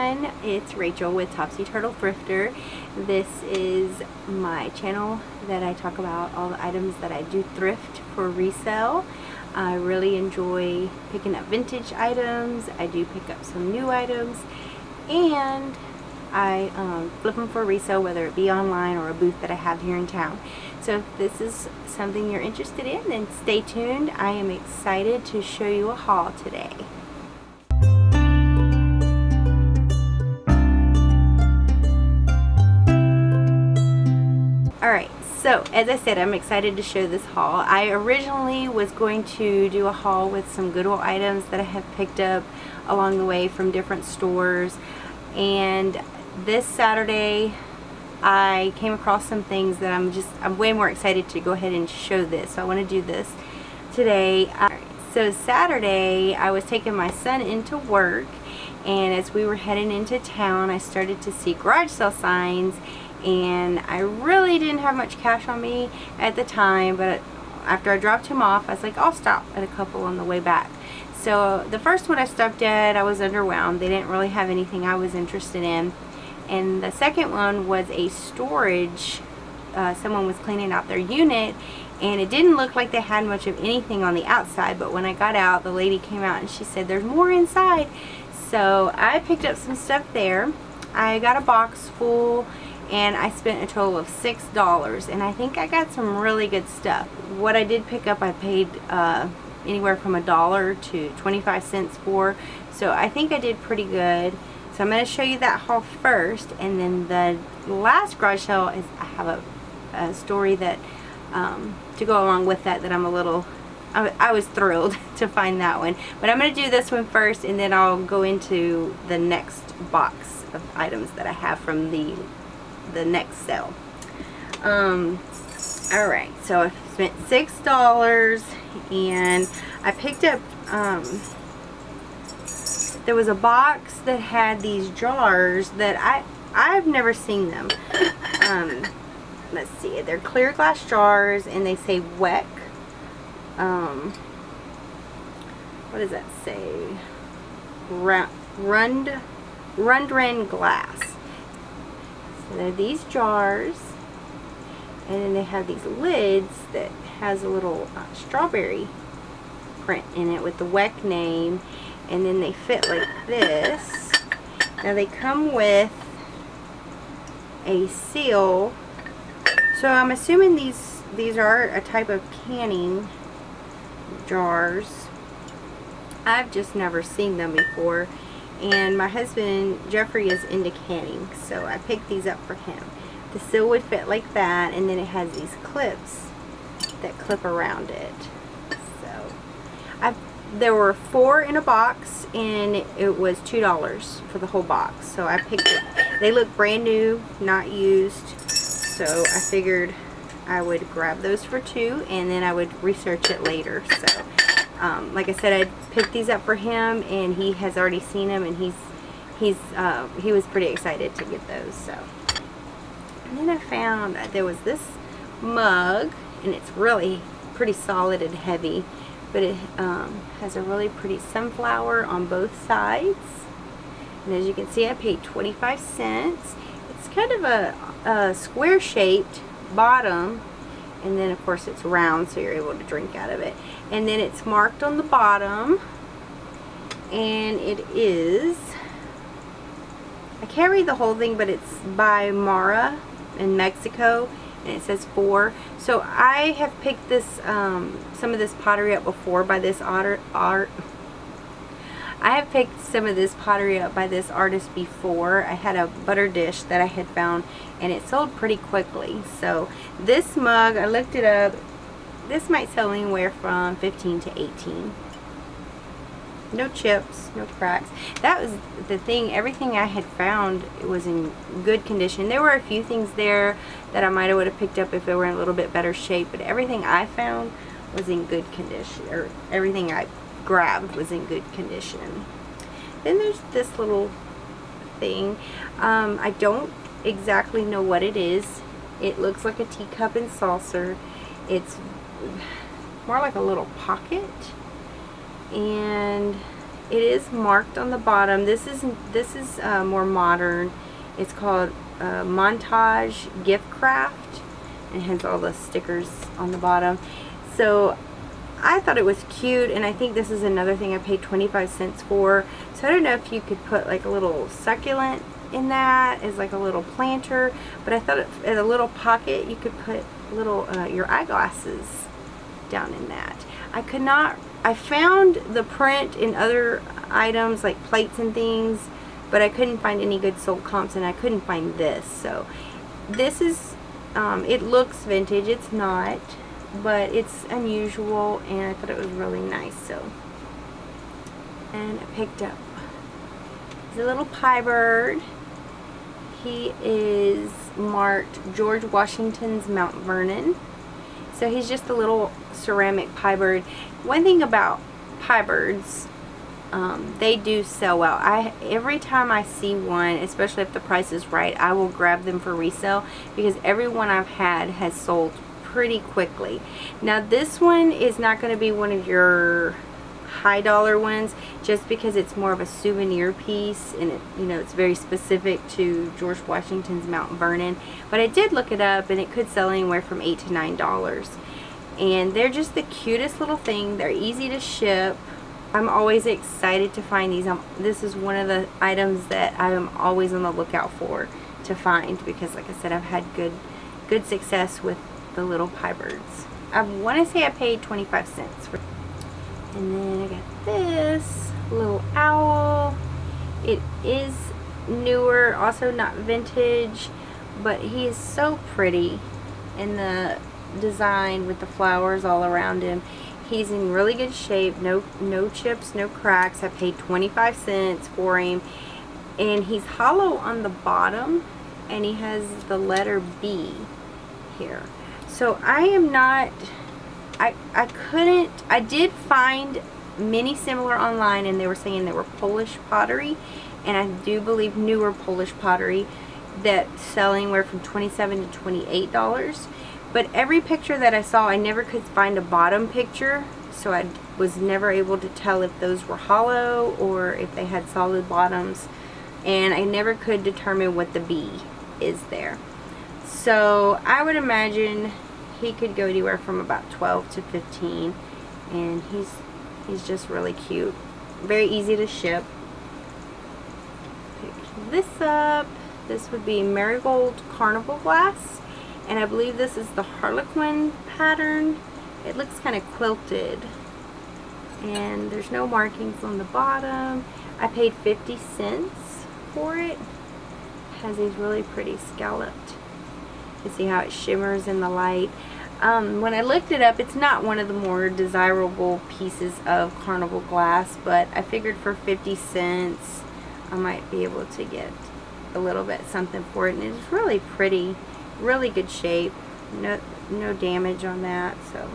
everyone, it's Rachel with Topsy Turtle Thrifter. This is my channel that I talk about all the items that I do thrift for resale. I really enjoy picking up vintage items. I do pick up some new items, and I flip them for resale, whether it be online or a booth that I have here in town. So if this is something you're interested in, then stay tuned. I am excited to show you a haul today. Alright, so as I said, I'm excited to show this haul. I originally was going to do a haul with some Goodwill items that I have picked up along the way from different stores, and this Saturday I came across some things that I'm way more excited to go ahead and show this. So I want to do this today. So Saturday I was taking my son into work, and as we were heading into town I started to see garage sale signs, and I really didn't have much cash on me at the time, but after I dropped him off, I was like, I'll stop at a couple on the way back. So the first one I stopped at, I was underwhelmed. They didn't really have anything I was interested in. And the second one was a storage. Someone was cleaning out their unit, and it didn't look like they had much of anything on the outside, but when I got out, the lady came out and she said there's more inside. So I picked up some stuff there. I got a box full, and I spent a total of $6, and I think I got some really good stuff. What I did pick up, I paid anywhere from $1 to 25 cents for, so I think I did pretty good. So I'm going to show you that haul first, and then the last garage sale is I have a story that to go along with that I'm a little, I was thrilled to find that one. But I'm going to do this one first, and then I'll go into the next box of items that I have from the next sale. Alright, so I spent $6, and I picked up there was a box that had these jars that I've never seen them. Let's see, they're clear glass jars, and they say WEC. What does that say? Rundgren glass. So they're these jars, and then they have these lids that has a little strawberry print in it with the WEC name, and then they fit like this. Now they come with a seal, so I'm assuming these are a type of canning jars. I've just never seen them before, and my husband Jeffrey is into canning, so I picked these up for him. The seal would fit like that, and then it has these clips that clip around it. So there were 4 in a box, and it was $2 for the whole box. So I picked it. They look brand new, not used, so I figured I would grab those for 2, and then I would research it later. So like I said, I picked these up for him, and he has already seen them, and he was pretty excited to get those. So, and then I found there was this mug, and it's really pretty solid and heavy, but it has a really pretty sunflower on both sides, and as you can see I paid 25 cents. It's kind of a square shaped bottom, and then of course it's round, so you're able to drink out of it, and then it's marked on the bottom, and it is, I can't read the whole thing, but it's by Mara in Mexico, and it says 4. So I have picked this some of this pottery up before by this I have picked some of this pottery up by this artist before. I had a butter dish that I had found, and it sold pretty quickly. So this mug, I looked it up, this might sell anywhere from 15 to 18. No chips, no cracks. That was the thing. Everything I had found, it was in good condition. There were a few things there that I might have would have picked up if they were in a little bit better shape, but everything I found was in good condition, or everything I grabbed was in good condition. Then there's this little thing. I don't exactly know what it is. It looks like a teacup and saucer. It's more like a little pocket, and It is marked on the bottom. This is more modern. It's called Montage Gift Craft, and it has all the stickers on the bottom. So I thought it was cute, and I think this is another thing I paid 25 cents for. So I don't know if you could put like a little succulent in that as like a little planter, but I thought as a little pocket you could put little your eyeglasses down in that. I found the print in other items like plates and things, but I couldn't find any good sold comps, and I couldn't find this. So this is it looks vintage. It's not, but it's unusual, and I thought it was really nice. So, and I picked up the little pie bird. He is marked George Washington's Mount Vernon. So he's just a little ceramic pie bird. One thing about pie birds, they do sell well. Every time I see one, especially if the price is right, I will grab them for resale, because every one I've had has sold pretty quickly. Now this one is not going to be one of your high dollar ones, just because it's more of a souvenir piece, and it, you know, it's very specific to George Washington's Mount Vernon. But I did look it up, and it could sell anywhere from $8 to $9, and they're just the cutest little thing. They're easy to ship. I'm always excited to find these. This is one of the items that I am always on the lookout for to find, because like I said, I've had good success with the little pie birds. I want to say I paid 25 cents for. And then I got this little owl. It is newer, also not vintage, but he is so pretty in the design with the flowers all around him. He's in really good shape, no chips, no cracks. I paid 25 cents for him, and he's hollow on the bottom, and he has the letter B here. So I am not, I did find many similar online, and they were saying they were Polish pottery, and I do believe newer Polish pottery that sell anywhere from $27 to $28. But every picture that I saw, I never could find a bottom picture, so I was never able to tell if those were hollow or if they had solid bottoms, and I never could determine what the B is there. So I would imagine he could go anywhere from about 12 to 15, and he's just really cute. Very easy to ship. Pick this up. This would be Marigold Carnival glass, and I believe this is the Harlequin pattern. It looks kind of quilted, and there's no markings on the bottom. I paid 50 cents for it. It has these really pretty scalloped. You see how it shimmers in the light. When I looked it up, it's not one of the more desirable pieces of carnival glass, but I figured for 50 cents I might be able to get a little bit something for it, and it's really pretty, really good shape, no damage on that. So,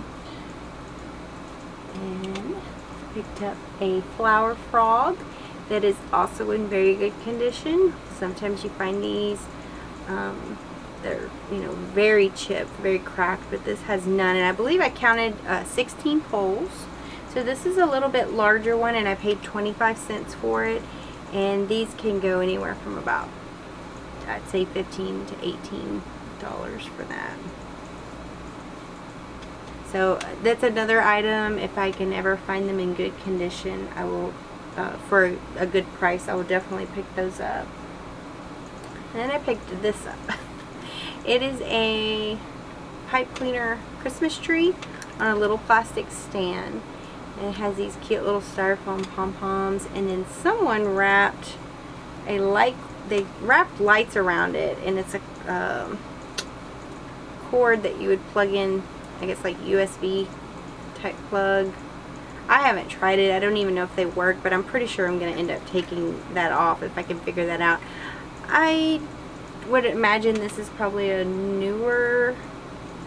and picked up a flower frog that is also in very good condition. Sometimes you find these, they're, you know, very chipped, very cracked, but this has none, and I believe I counted 16 holes. So this is a little bit larger one, and I paid 25 cents for it, and these can go anywhere from about, I'd say $15 to $18 for that. So that's another item. If I can ever find them in good condition, I will, for a good price, I will definitely pick those up. And then I picked this up. It is a pipe cleaner Christmas tree on a little plastic stand. And it has these cute little styrofoam pom-poms, and then someone wrapped a light, they wrapped lights around it, and it's a cord that you would plug in, I guess like USB type plug. I haven't tried it. I don't even know if they work, but I'm pretty sure I'm going to end up taking that off if I can figure that out. I would imagine this is probably a newer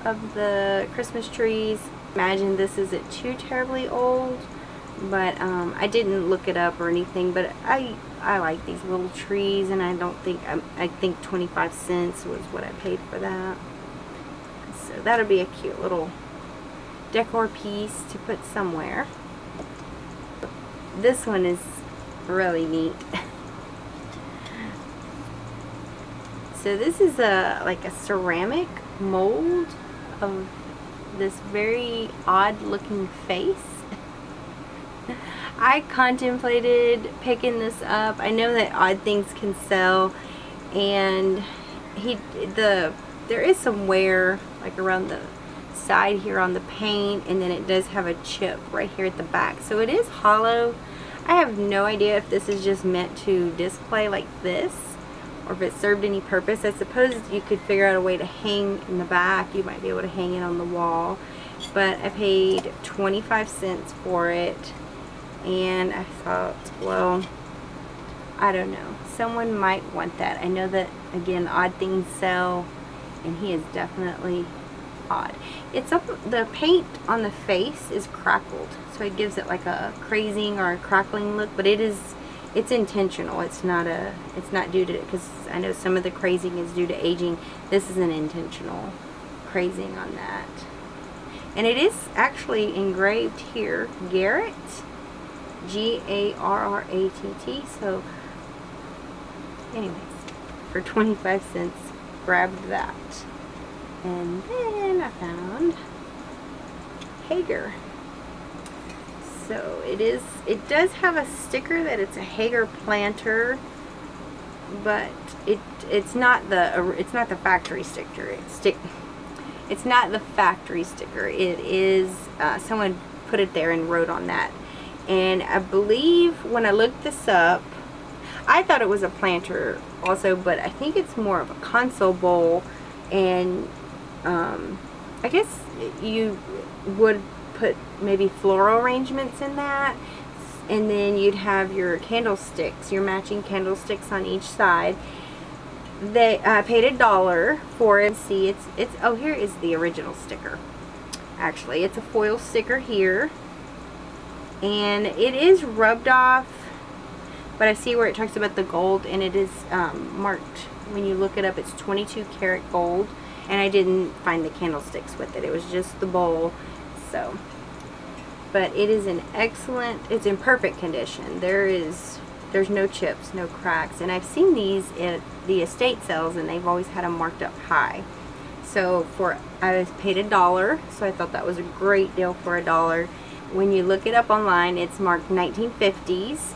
of the Christmas trees. Imagine this isn't too terribly old, but I didn't look it up or anything, but I like these little trees, and I don't think, I think 25 cents was what I paid for that. So that'll be a cute little decor piece to put somewhere. This one is really neat. So this is like a ceramic mold of this very odd looking face. I contemplated picking this up. I know that odd things can sell, and there is some wear like around the side here on the paint, and then it does have a chip right here at the back, so it is hollow. I have no idea if this is just meant to display like this or if it served any purpose. I suppose you could figure out a way to hang in the back. You might be able to hang it on the wall, but I paid 25 cents for it, and I thought, well, I don't know, someone might want that. I know that, again, odd things sell, and he is definitely odd. The paint on the face is crackled, so it gives it like a crazing or a crackling look, but it's intentional. It's not due to, because I know some of the crazing is due to aging. This is an intentional crazing on that. And it is actually engraved here, Garrett, Garratt. So anyways, for 25 cents, grabbed that. And then I found Hager. So it does have a sticker that it's a Hager planter, but it's not the factory sticker. It's not the factory sticker. It is someone put it there and wrote on that. And I believe when I looked this up, I thought it was a planter also, but I think it's more of a console bowl. And I guess you would put maybe floral arrangements in that, and then you'd have your candlesticks, your matching candlesticks on each side. I paid $1 for it. See, it's oh, here is the original sticker. Actually, it's a foil sticker here, and it is rubbed off, but I see where it talks about the gold, and it is marked. When you look it up, it's 22 karat gold, and I didn't find the candlesticks with it. It was just the bowl. So, but it is it's in perfect condition. There's no chips, no cracks, and I've seen these at the estate sales, and they've always had them marked up high. So I paid $1, so I thought that was a great deal for $1. When you look it up online, it's marked 1950s,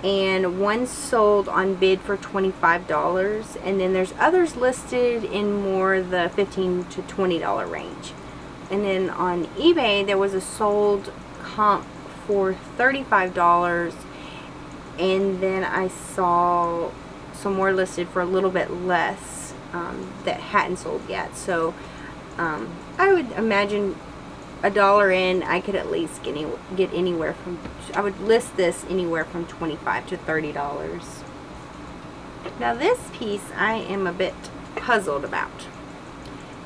and one sold on bid for $25, and then there's others listed in more the $15 to $20 range. And then on eBay, there was a sold comp for $35, and then I saw some more listed for a little bit less that hadn't sold yet. So I would imagine $1 in, I could at least get anywhere from, I would list this anywhere from $25 to $30. Now this piece I am a bit puzzled about.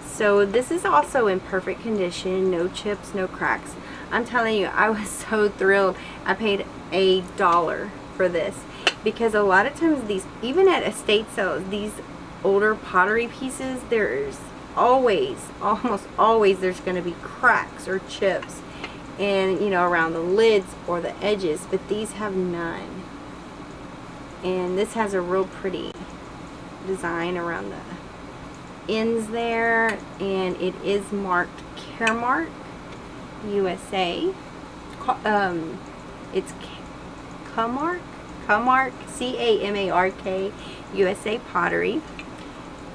So this is also in perfect condition, no chips, no cracks. I'm telling you, I was so thrilled. I paid $1 for this, because a lot of times these, even at estate sales, these older pottery pieces, there's almost always there's going to be cracks or chips, and around the lids or the edges, but these have none. And this has a real pretty design around the ends there, and it is marked Caremark USA. It's Caremark, C-A-M-A-R-K, USA Pottery.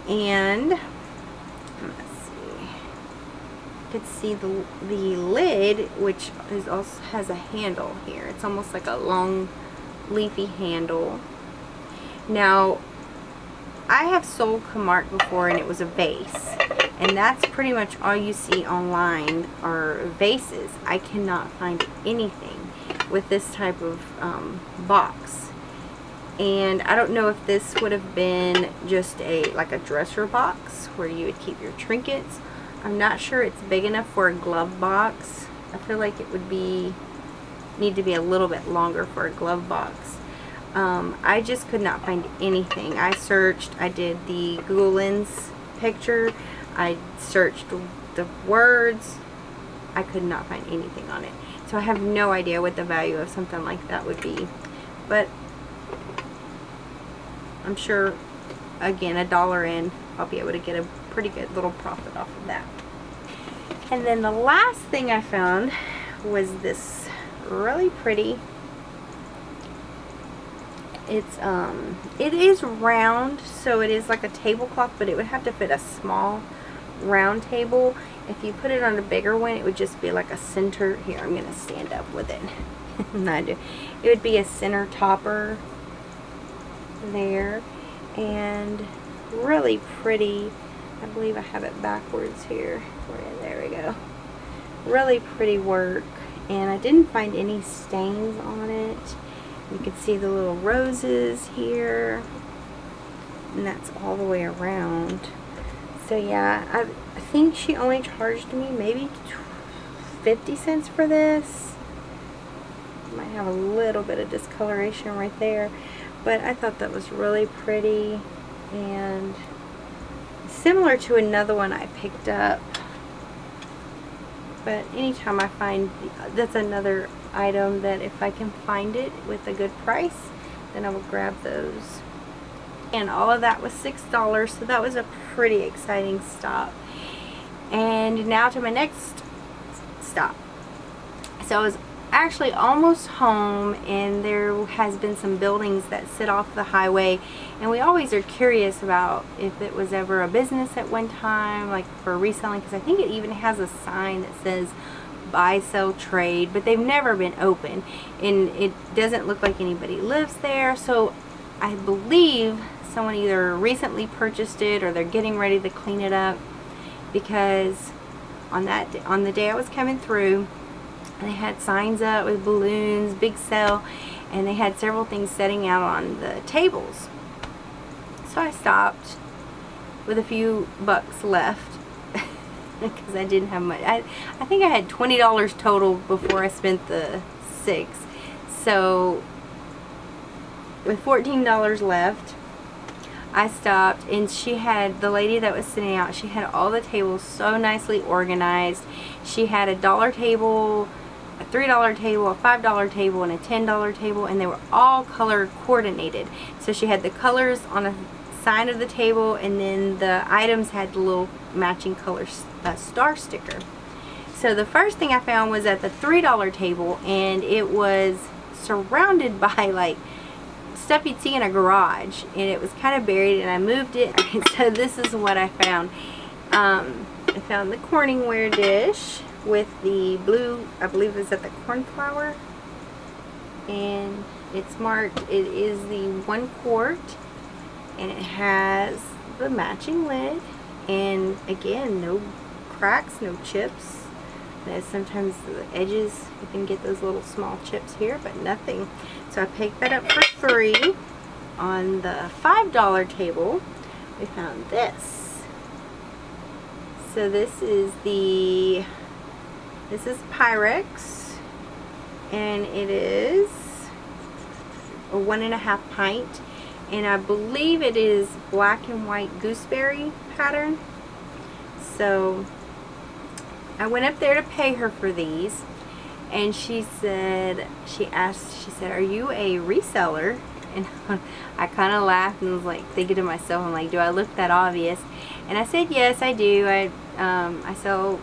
And let's see, you can see the lid, which also has a handle here. It's almost like a long leafy handle. Now, I have sold Caremark before, and it was a vase, and that's pretty much all you see online are vases. I cannot find anything with this type of box, and I don't know if this would have been just like a dresser box where you would keep your trinkets. I'm not sure it's big enough for a glove box. I feel like it would need to be a little bit longer for a glove box. I just could not find anything. I searched, I did the Google Lens picture, I searched the words, I could not find anything on it. So I have no idea what the value of something like that would be. But I'm sure, again, $1 in, I'll be able to get a pretty good little profit off of that. And then the last thing I found was this really pretty, it is round, so it is like a tablecloth, but it would have to fit a small round table. If you put it on a bigger one, it would just be like a center. Here, I'm gonna stand up with it. It would be a center topper there, and really pretty. I believe I have it backwards here. There we go. Really pretty work, and I didn't find any stains on it. You can see the little roses here, and that's all the way around. So yeah, I think she only charged me maybe 50 cents for this. Might have a little bit of discoloration right there, but I thought that was really pretty and similar to another one I picked up. But anytime I find, that's another item that if I can find it with a good price, then I will grab those. And all of that was $6, so that was a pretty exciting stop. And now to my next stop. So I was actually almost home, and there has been some buildings that sit off the highway, and we always are curious about if it was ever a business at one time, like for reselling, because I think it even has a sign that says buy, sell, trade, but they've never been open, and it doesn't look like anybody lives there. So I believe someone either recently purchased it or they're getting ready to clean it up, because on the day I was coming through, they had signs up with balloons, big sale, and they had several things setting out on the tables. So I stopped with a few bucks left because I didn't have much. I think I had $20 total before I spent the $6. So with $14 left, I stopped, and she had, the lady that was sitting out, she had all the tables so nicely organized. She had a $1 table, a $3 table, a $5 table, and a $10 table, and they were all color coordinated. So she had the colors on a side of the table, and then the items had the little matching color star sticker. So the first thing I found was at the $3 table, and it was surrounded by like stuff you'd see in a garage, and it was kind of buried, and I moved it. So this is what I found. I found the Corningware dish with the blue, I believe it's at the cornflower, and it's marked, it is the 1 quart, and it has the matching lid, and again, no cracks, no chips. Sometimes the edges, you can get those little small chips here, but nothing. So I picked that up for $3. On the $5 table, we found this. So this is Pyrex, and it is a 1.5 pint, and I believe it is black and white gooseberry pattern. So I went up there to pay her for these, and she said, are you a reseller? And I kind of laughed and was like thinking to myself, I'm like, do I look that obvious? And I said, yes, I do. I sell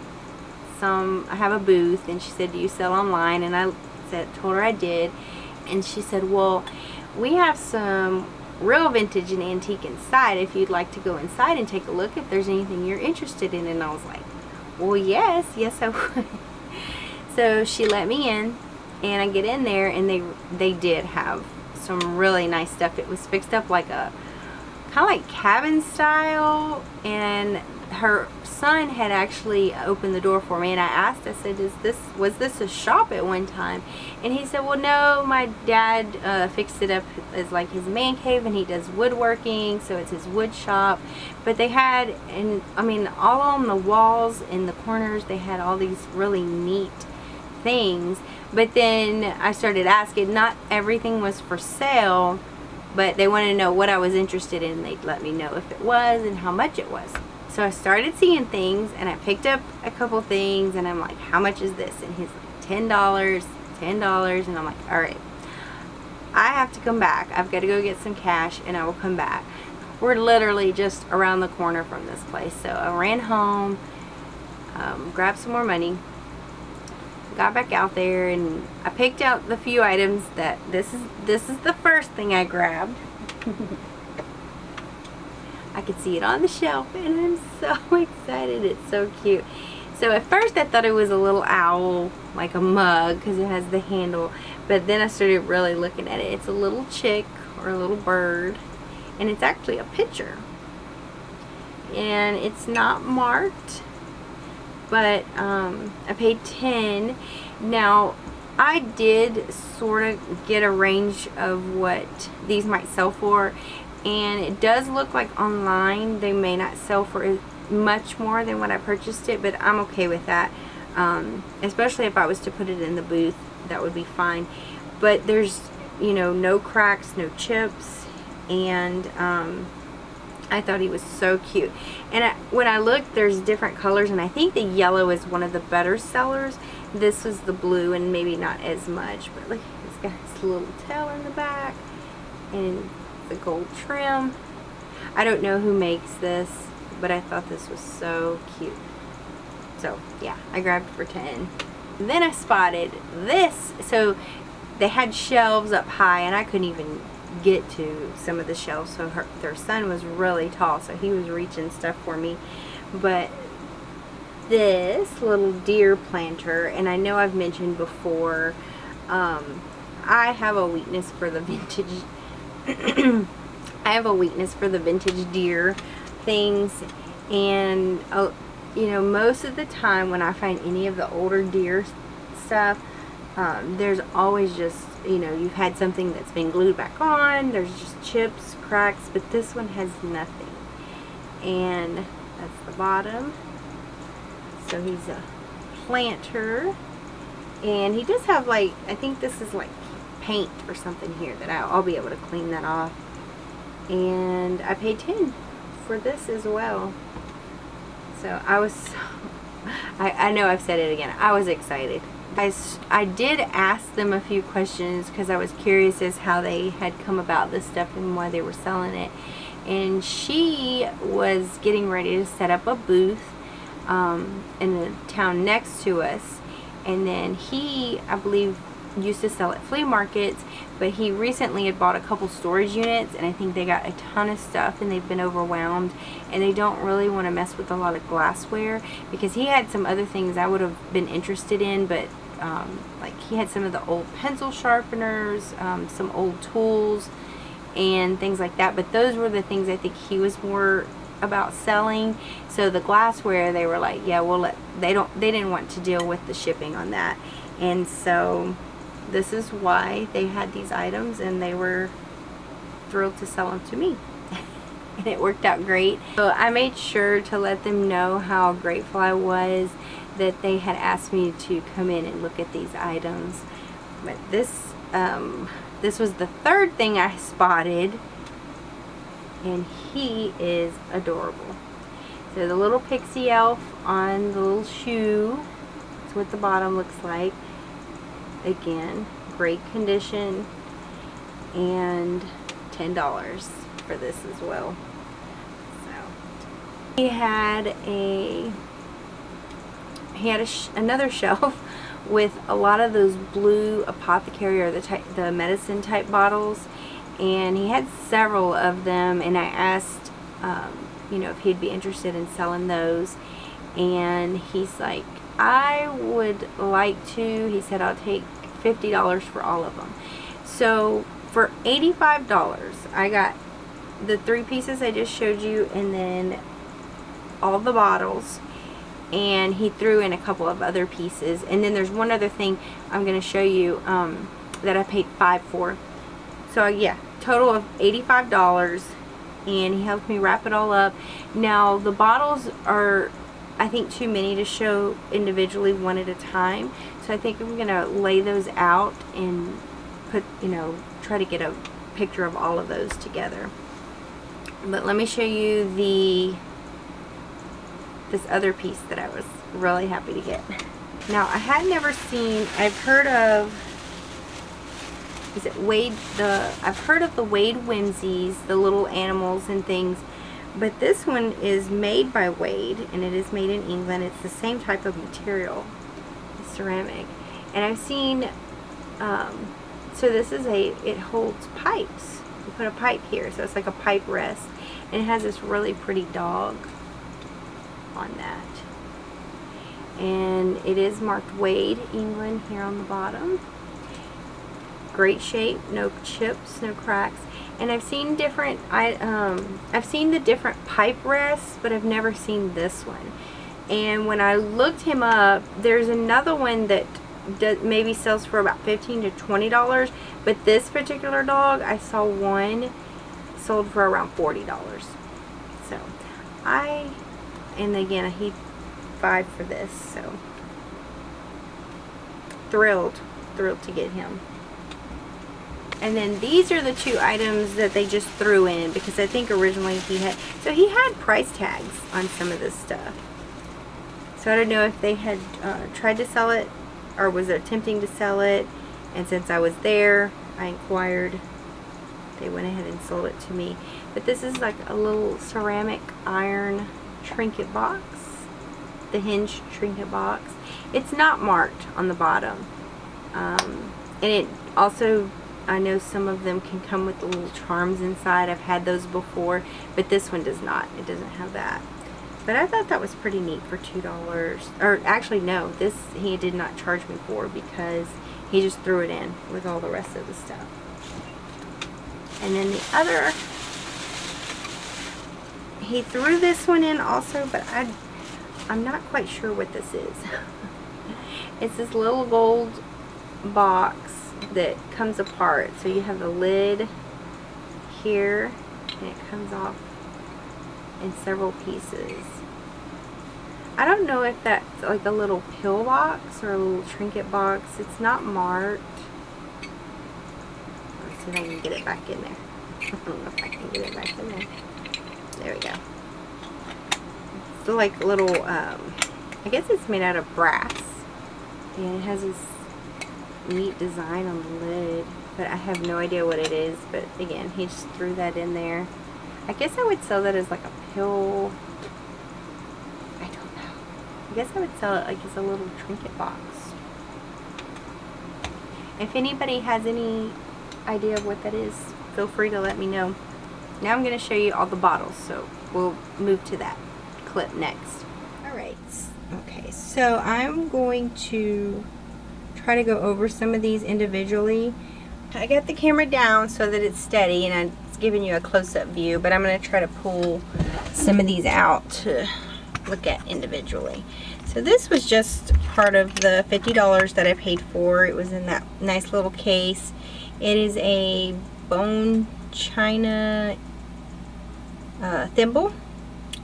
some, I have a booth. And she said, do you sell online? And I told her I did. And she said, well, we have some real vintage and antique inside if you'd like to go inside and take a look if there's anything you're interested in. And I was like, well, yes I would. So she let me in, and I get in there, and they did have some really nice stuff. It was fixed up like a kind of like cabin style, and her son had actually opened the door for me, and I asked, I said, was this a shop at one time? And he said, well, no, my dad fixed it up as like his man cave, and he does woodworking, so it's his wood shop. But they had, and I mean, all on the walls in the corners, they had all these really neat things. But then I started asking, not everything was for sale, but they wanted to know what I was interested in, and they'd let me know if it was and how much it was. So I started seeing things, and I picked up a couple things, and I'm like, how much is this? And he's like, $10, and I'm like, all right, I have to come back. I've got to go get some cash and I will come back. We're literally just around the corner from this place. So I ran home, grabbed some more money, got back out there, and I picked out the few items that this is the first thing I grabbed. I could see it on the shelf and I'm so excited. It's so cute. So at first I thought it was a little owl, like a mug, because it has the handle. But then I started really looking at it. It's a little chick or a little bird, and it's actually a picture. And it's not marked, but I paid $10. Now, I did sort of get a range of what these might sell for, and it does look like online they may not sell for much more than when I purchased it, but I'm okay with that. Especially if I was to put it in the booth, that would be fine. But there's, you know, no cracks, no chips, and I thought he was so cute. And when I looked, there's different colors, and I think the yellow is one of the better sellers. This was the blue, and maybe not as much, but look, it's got this little tail in the back and the gold trim. I don't know who makes this, but I thought this was so cute. So yeah, I grabbed it for $10. Then I spotted this. So they had shelves up high, and I couldn't even get to some of the shelves. So their son was really tall, so he was reaching stuff for me. But this little deer planter, and I know I've mentioned before, I have a weakness for the vintage. I have a weakness for the vintage deer things, and you know, most of the time when I find any of the older deer stuff, there's always just, you know, you've had something that's been glued back on, there's just chips, cracks, but this one has nothing. And that's the bottom. So he's a planter, and he does have, like, I think this is like paint or something here that I'll be able to clean that off. And I paid $10 for this as well. So I was, I know I've said it again, I was excited. I did ask them a few questions because I was curious as how they had come about this stuff and why they were selling it. And she was getting ready to set up a booth in the town next to us. And then he, I believe, used to sell at flea markets, but he recently had bought a couple storage units, and I think they got a ton of stuff and they've been overwhelmed, and they don't really want to mess with a lot of glassware, because he had some other things I would have been interested in, but like he had some of the old pencil sharpeners, some old tools and things like that, but those were the things I think he was more about selling. So the glassware, they were like, yeah, we'll let, they didn't want to deal with the shipping on that. And so this is why they had these items, and they were thrilled to sell them to me. And it worked out great. So I made sure to let them know how grateful I was that they had asked me to come in and look at these items. But this was the third thing I spotted, and he is adorable. So the little pixie elf on the little shoe, that's what the bottom looks like. Again, great condition, and $10 for this as well. So he had another shelf with a lot of those blue apothecary or the medicine type bottles, and he had several of them, and I asked you know, if he'd be interested in selling those, and he's like, I would like to. He said, I'll take $50 for all of them. So for $85 I got the 3 pieces I just showed you, and then all the bottles, and he threw in a couple of other pieces, and then there's one other thing I'm going to show you that I paid $5 for. So yeah, total of $85, and he helped me wrap it all up. Now the bottles are, I think, too many to show individually, one at a time, so I think I'm going to lay those out and put, you know, try to get a picture of all of those together. But let me show you this other piece that I was really happy to get. Now, I had never seen, I've heard of is it Wade, I've heard of the Wade Whimsies, the little animals and things, but this one is made by Wade, and it is made in England. It's the same type of material, ceramic. And I've seen, so this is it holds pipes. You put a pipe here, so it's like a pipe rest. And it has this really pretty dog on that. And it is marked Wade, England, here on the bottom. Great shape, no chips, no cracks. And I've seen different, I've seen the different pipe rests, but I've never seen this one. And when I looked him up, there's another one that maybe sells for about $15 to $20, but this particular dog, I saw one sold for around $40. So and again, he $5 for this, so thrilled to get him. And then these are the two items that they just threw in, because I think originally he had price tags on some of this stuff. So I don't know if they had tried to sell it or was attempting to sell it, and since I was there, I inquired. They went ahead and sold it to me. But this is like a little ceramic iron trinket box, the hinge trinket box. It's not marked on the bottom, and it also, I know some of them can come with the little charms inside. I've had those before, but this one does not. It doesn't have that. But I thought that was pretty neat for $2. Or actually, no, this he did not charge me for, because he just threw it in with all the rest of the stuff. And then the other, he threw this one in also, but I'm not quite sure what this is. It's this little gold box that comes apart. So you have the lid here, and it comes off in several pieces. I don't know if that's like a little pill box or a little trinket box. It's not marked. Let's see if I can get it back in there. I don't know if I can get it back in there. There we go. It's like little, I guess it's made out of brass. And it has this neat design on the lid, but I have no idea what it is. But again, he just threw that in there. I guess I would sell that as like a pill. I don't know. I guess I would sell it like as a little trinket box. If anybody has any idea of what that is, feel free to let me know. Now I'm going to show you all the bottles, so we'll move to that clip next. Alright, okay, so I'm going to try to go over some of these individually. I got the camera down so that it's steady, and it's giving you a close-up view, but I'm going to try to pull some of these out to look at individually. So this was just part of the $50 that I paid for. It was in that nice little case. It is a bone china thimble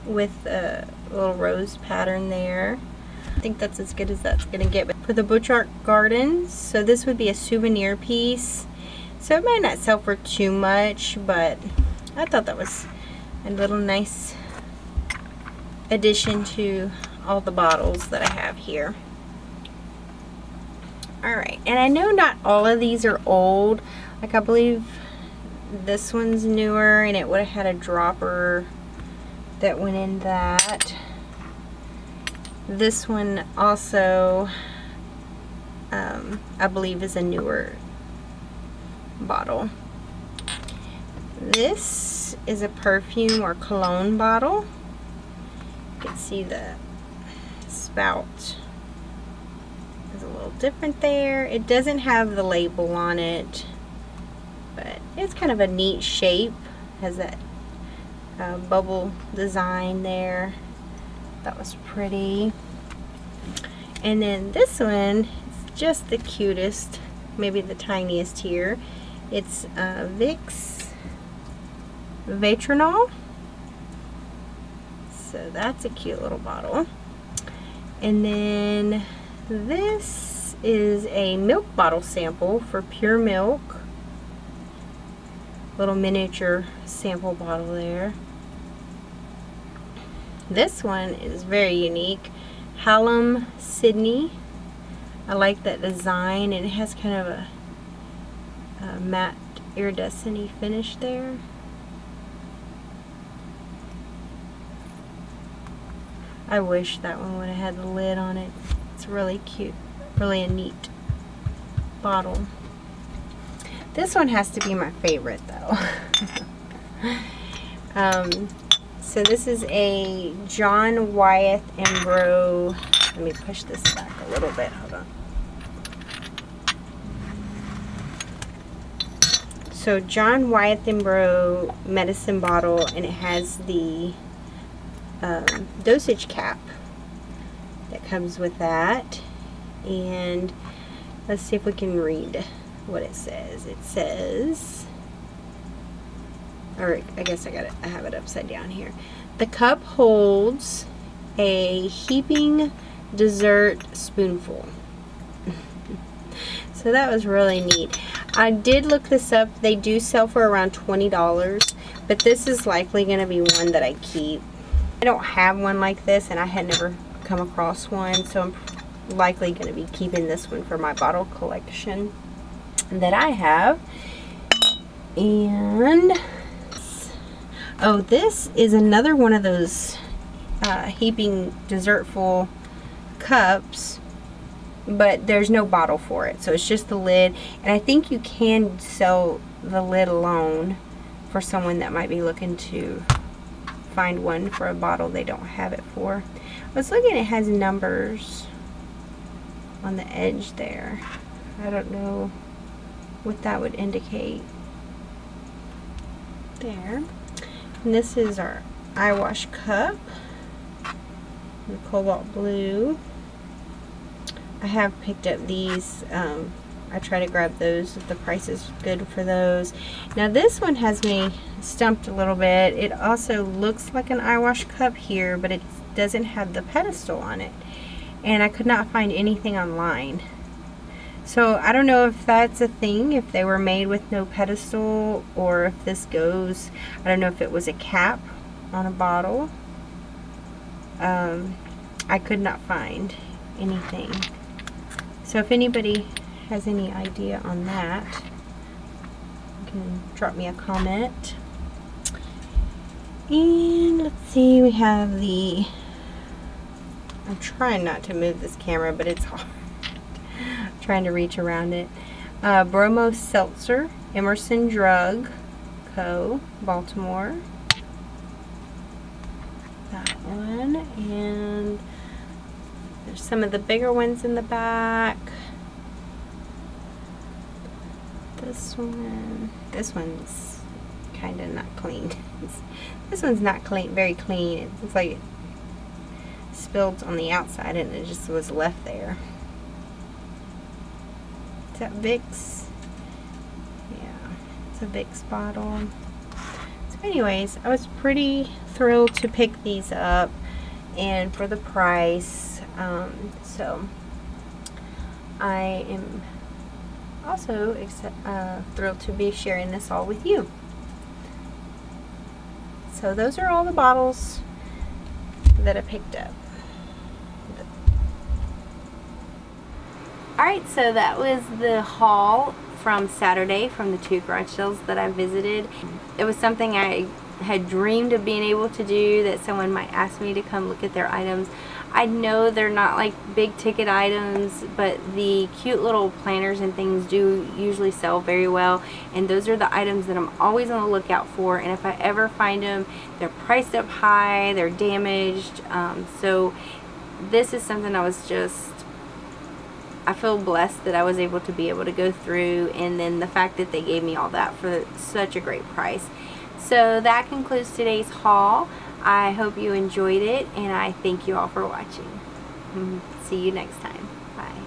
with a little rose pattern there. I think that's as good as that's gonna get. But for the Butchart Gardens, so this would be a souvenir piece. So it might not sell for too much, but I thought that was a little nice addition to all the bottles that I have here. Alright, and I know not all of these are old. Like I believe this one's newer, and it would have had a dropper that went in that. This one also, I believe, is a newer bottle. This is a perfume or cologne bottle. You can see the spout is a little different there. It doesn't have the label on it, but it's kind of a neat shape. Has that bubble design there. That was pretty. And then this one is just the cutest, maybe the tiniest here. It's Vicks Vitrinol. So that's a cute little bottle. And then this is a milk bottle sample for Pure Milk. Little miniature sample bottle there. This one is very unique. Hallam Sydney. I like that design, and it has kind of a matte iridescent finish there. I wish that one would have had the lid on it. It's really cute, really a neat bottle. This one has to be my favorite though. So this is a John Wyeth and Rowe. Let me push this back a little bit. Hold on. So John Wyeth and Rowe medicine bottle, and it has the dosage cap that comes with that. And let's see if we can read what it says. It says, or I guess I have it upside down here. The cup holds a heaping dessert spoonful. So that was really neat. I did look this up. They do sell for around $20, but this is likely going to be one that I keep. I don't have one like this, and I had never come across one, so I'm likely going to be keeping this one for my bottle collection that I have. And oh, this is another one of those heaping dessertful cups, but there's no bottle for it, so it's just the lid. And I think you can sell the lid alone for someone that might be looking to find one for a bottle they don't have it for. I was looking, it has numbers on the edge there. I don't know what that would indicate. There. And this is our eye wash cup, the cobalt blue. I have picked up these. I try to grab those if the price is good for those. Now this one has me stumped a little bit. It also looks like an eye wash cup here, but it doesn't have the pedestal on it. And I could not find anything online. So I don't know if that's a thing, if they were made with no pedestal, or if this goes, I don't know if it was a cap on a bottle. I could not find anything. So if anybody has any idea on that, you can drop me a comment. And let's see, we have the, I'm trying not to move this camera, but it's hard. I'm trying to reach around it. Bromo Seltzer, Emerson Drug Co., Baltimore. That one. And there's some of the bigger ones in the back. This one's kind of not clean. This one's not clean, very clean. It looks like it spilled on the outside and it just was left there. Is that Vicks? Yeah, it's a Vicks bottle. So anyways, I was pretty thrilled to pick these up and for the price. So I am also thrilled to be sharing this all with you. So those are all the bottles that I picked up. Alright, so that was the haul from Saturday from the 2 garage sales that I visited. It was something I had dreamed of being able to do, that someone might ask me to come look at their items. I know they're not like big ticket items, but the cute little planners and things do usually sell very well, and those are the items that I'm always on the lookout for. And if I ever find them, they're priced up high, they're damaged. So this is something I feel blessed that I was able to go through, and then the fact that they gave me all that for such a great price. So that concludes today's haul. I hope you enjoyed it, and I thank you all for watching. See you next time. Bye.